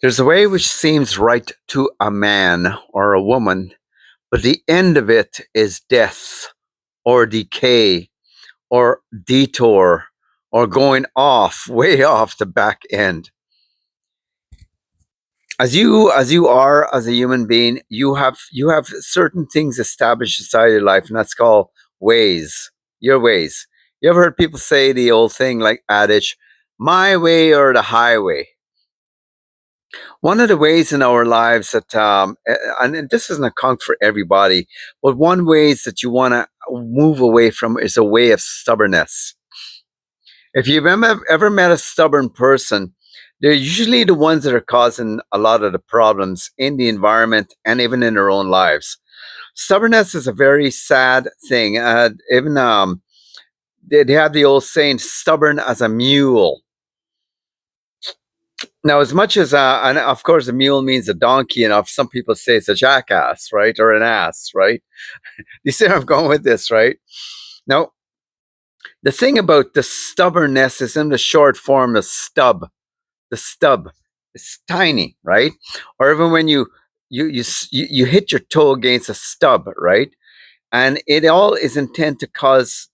There's a way which seems right to a man or a woman, but the end of it is death or decay or detour or going off, way off the back end. As you are as a human being, you have certain things established inside your life, and that's called ways. Your ways. You ever heard people say the old thing like adage, my way or the highway? One of the ways in our lives that, and this isn't a conk for everybody, but one ways that you want to move away from is a way of stubbornness. If you've ever met a stubborn person, they're usually the ones that are causing a lot of the problems in the environment and even in their own lives. Stubbornness is a very sad thing. Even they have the old saying, "Stubborn as a mule." Now, as much as, and of course, a mule means a donkey, and some people say it's a jackass, right, or an ass, right? You see where I'm going with this, right? Now, the thing about the stubbornness is in the short form, the stub. The stub is tiny, right? Or even when you hit your toe against a stub, right? And it all is intent to cause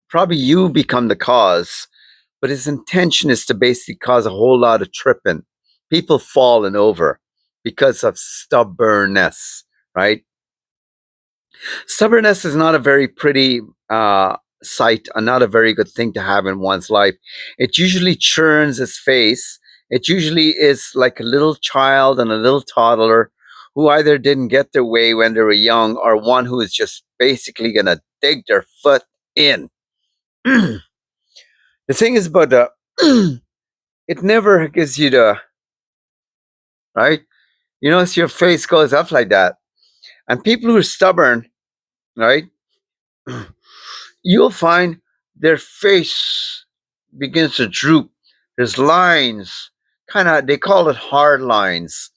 probably you become the cause, but his intention is to basically cause a whole lot of tripping, people falling over because of stubbornness, right? Stubbornness is not a very pretty sight and not a very good thing to have in one's life. It usually churns its face. It usually is like a little child and a little toddler who either didn't get their way when they were young or one who is just basically going to dig their foot in. The thing is about the it never gives you the right. You notice your face goes up like that, and people who are stubborn, right? You'll find their face begins to droop. There's lines, kind of. They call it hard lines.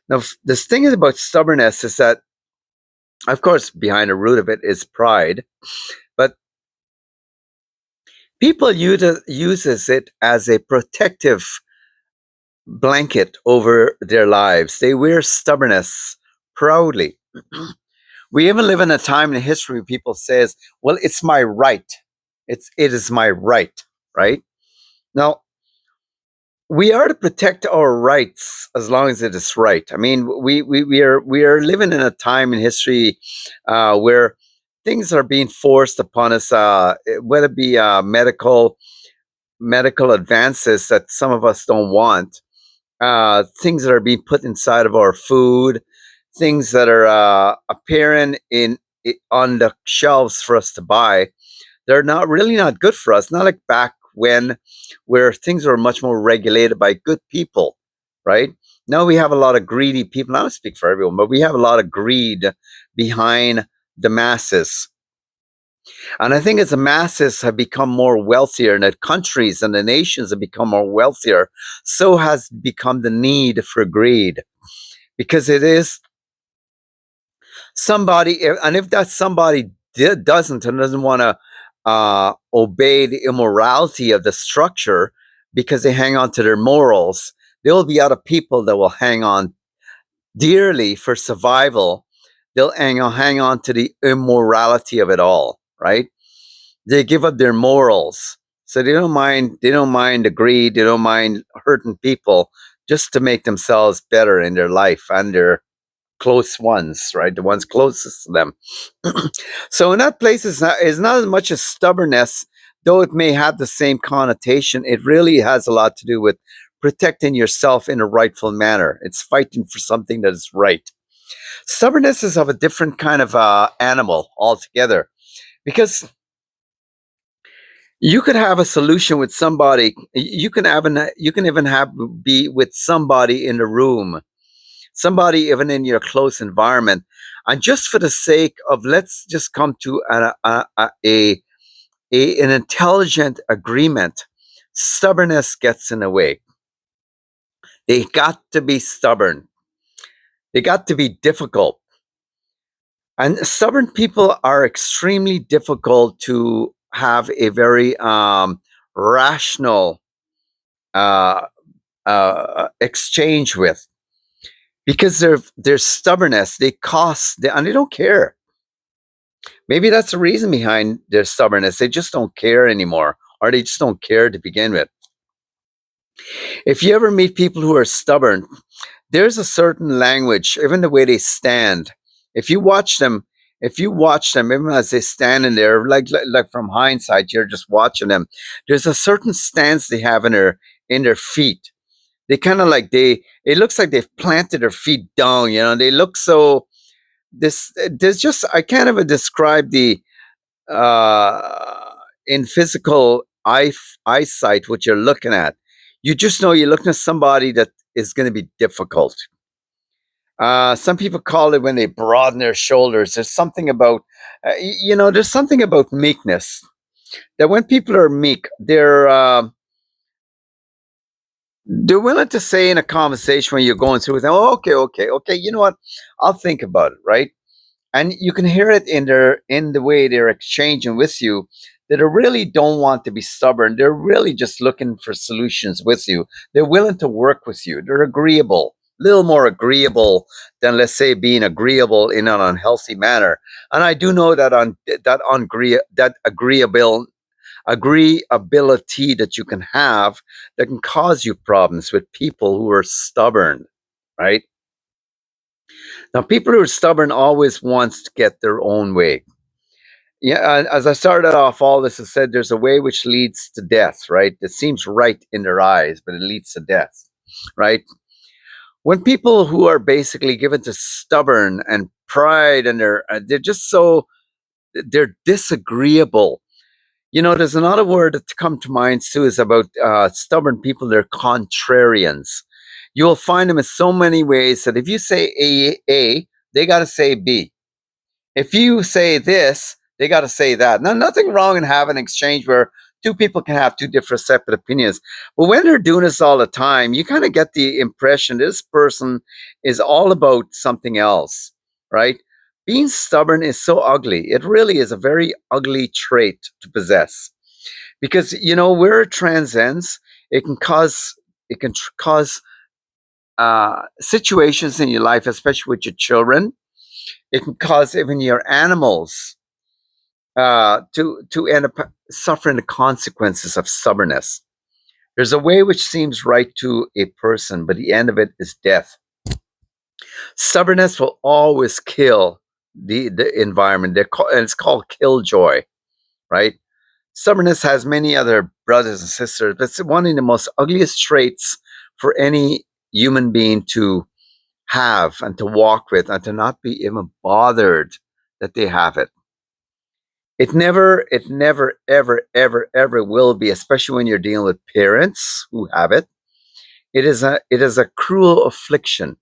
Now, this thing is about stubbornness is that, of course, behind the root of it is pride, but people uses it as a protective blanket over their lives. They wear stubbornness proudly. We even live in a time in history where people says, "Well, it's my right. It is my right." Right now, we are to protect our rights as long as it is right. I mean, we are living in a time in history where things are being forced upon us, whether it be medical advances that some of us don't want, things that are being put inside of our food, things that are appearing on the shelves for us to buy. They're not really not good for us. Not like back when, where things were much more regulated by good people, right? Now we have a lot of greedy people. I don't speak for everyone, but we have a lot of greed behind the masses. And I think as the masses have become more wealthier and that countries and the nations have become more wealthier, so has become the need for greed. Because it is somebody, and if that somebody doesn't and doesn't want to obey the immorality of the structure because they hang on to their morals, there will be other people that will hang on dearly for survival. They'll hang on to the immorality of it all, right? They give up their morals. So they don't mind the greed, they don't mind hurting people just to make themselves better in their life and their close ones, right? The ones closest to them. So in that place is not as much as stubbornness, though it may have the same connotation. It really has a lot to do with protecting yourself in a rightful manner. It's fighting for something that is right. Stubbornness is of a different kind of animal altogether because you could have a solution with somebody. You can even have be with somebody in the room, somebody even in your close environment, and just for the sake of let's just come to an intelligent agreement, stubbornness gets in the way. They got to be stubborn. They got to be difficult. And stubborn people are extremely difficult to have a very rational uh, exchange with, because their stubbornness, and they don't care. Maybe that's the reason behind their stubbornness. They just don't care anymore, or they just don't care to begin with. If you ever meet people who are stubborn, there's a certain language, even the way they stand. If you watch them, even as they stand in there, like from hindsight, you're just watching them. There's a certain stance they have in their feet. They kind of like they. It looks like they've planted their feet down. They look so. There's just I can't even describe the in physical eyesight what you're looking at. You just know you're looking at somebody that is going to be difficult. Some people call it when they broaden their shoulders. There's something about, there's something about meekness. That when people are meek, they're willing to say in a conversation when you're going through with them, oh, okay. You know what? I'll think about it, right? And you can hear it in the way they're exchanging with you, that they really don't want to be stubborn. They're really just looking for solutions with you. They're willing to work with you. They're agreeable, a little more agreeable than, let's say, being agreeable in an unhealthy manner. And I do know that agreeability that you can have that can cause you problems with people who are stubborn, right? Now, people who are stubborn always wants to get their own way. Yeah, and as I started off all this, I said there's a way which leads to death, right? It seems right in their eyes, but it leads to death, right? When people who are basically given to stubborn and pride, and they're just they're disagreeable. There's another word that come to mind too is about stubborn people. They're contrarians. You'll find them in so many ways that if you say A, they got to say B. If you say this, they got to say that. Now, nothing wrong in having an exchange where two people can have two different separate opinions. But when they're doing this all the time, you kind of get the impression this person is all about something else, right? Being stubborn is so ugly. It really is a very ugly trait to possess, because where it transcends, it can cause situations in your life, especially with your children. It can cause even your animals to end up suffering the consequences of stubbornness. There's a way which seems right to a person, but the end of it is death. Stubbornness will always kill the environment. And it's called killjoy, right? Stubbornness has many other brothers and sisters, but it's one of the most ugliest traits for any human being to have and to walk with, and to not be even bothered that they have it. It never, ever will be, especially when you're dealing with parents who have it. It is a cruel affliction.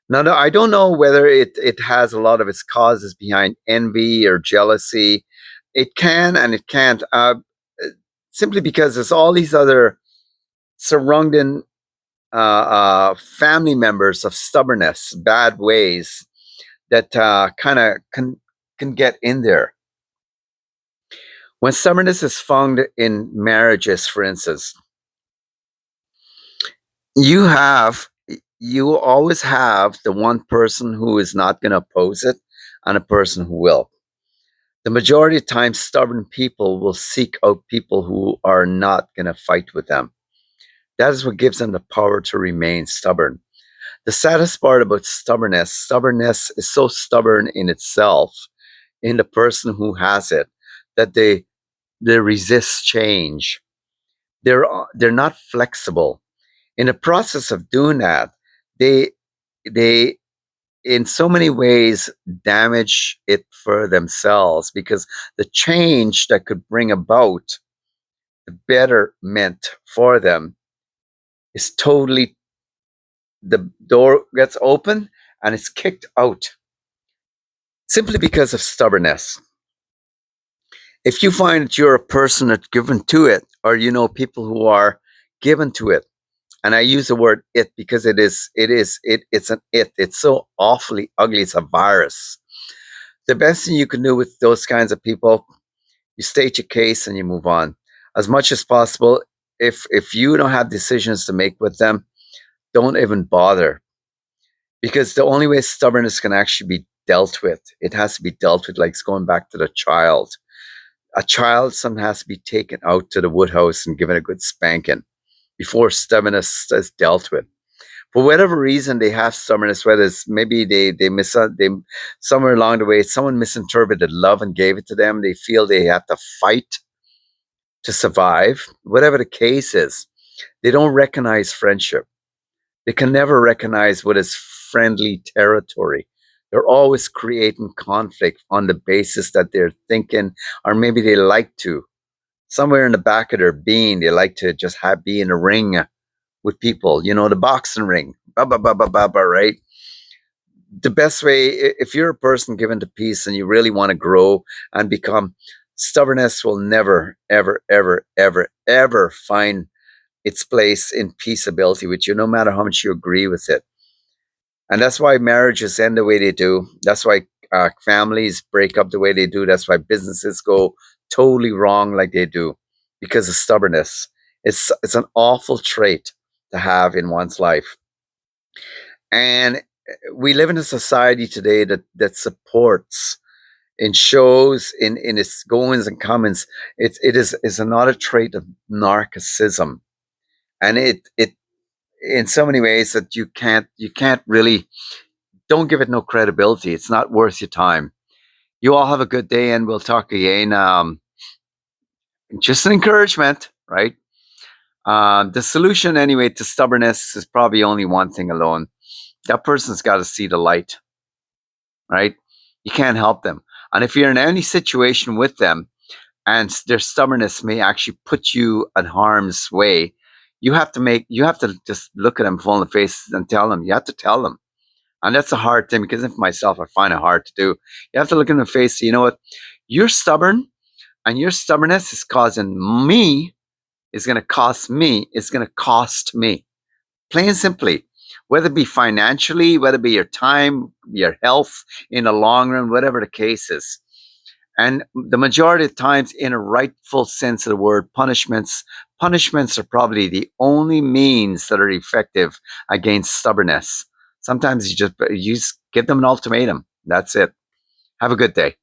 Now, I don't know whether it has a lot of its causes behind envy or jealousy. It can and it can't, simply because there's all these other surrounding family members of stubbornness, bad ways that kind of can get in there. When stubbornness is found in marriages, for instance, you always have the one person who is not going to oppose it and a person who will. The majority of times, stubborn people will seek out people who are not going to fight with them. That is what gives them the power to remain stubborn. The saddest part about stubbornness is so stubborn in itself, in the person who has it, that they resist change. They're not flexible. In the process of doing that, they in so many ways damage it for themselves, because the change that could bring about the betterment for them is totally, the door gets open and it's kicked out simply because of stubbornness. If you find that you're a person that's given to it, or people who are given to it, and I use the word it because it's an it. It's so awfully ugly. It's a virus. The best thing you can do with those kinds of people, you state your case and you move on. As much as possible, if you don't have decisions to make with them, don't even bother, because the only way stubbornness can actually be dealt with, it has to be dealt with like it's going back to the child. A child sometimes has to be taken out to the woodhouse and given a good spanking before stubbornness is dealt with. For whatever reason, they have stubbornness. Whether it's maybe they somewhere along the way someone misinterpreted love and gave it to them. They feel they have to fight to survive. Whatever the case is, they don't recognize friendship. They can never recognize what is friendly territory. They're always creating conflict on the basis that they're thinking, or maybe they like to. Somewhere in the back of their being, they like to just be in a ring with people, the boxing ring, right? The best way, if you're a person given to peace and you really want to grow and become, stubbornness will never, ever, ever, ever, ever find its place in peaceability with you, no matter how much you agree with it. And that's why marriages end the way they do. That's why families break up the way they do. That's why businesses go totally wrong like they do, because of stubbornness. It's an awful trait to have in one's life. And we live in a society today that supports, in shows, in its goings and comings, it is another trait of narcissism. And it in so many ways that you can't really, don't give it no credibility. It's not worth your time. You all have a good day, and we'll talk again. Just an encouragement, right? The solution, anyway, to stubbornness is probably only one thing alone. That person's got to see the light, right? You can't help them. And if you're in any situation with them and their stubbornness may actually put you at harm's way, you have to just look at them full in the face and tell them. You have to tell them. And that's a hard thing, because if myself, I find it hard to do. You have to look in the face and say, you know what? You're stubborn, and your stubbornness is going to cost me. It's going to cost me. Plain and simply. Whether it be financially, whether it be your time, your health in the long run, whatever the case is. And the majority of times, in a rightful sense of the word, punishments are probably the only means that are effective against stubbornness. Sometimes you just give them an ultimatum. That's it. Have a good day.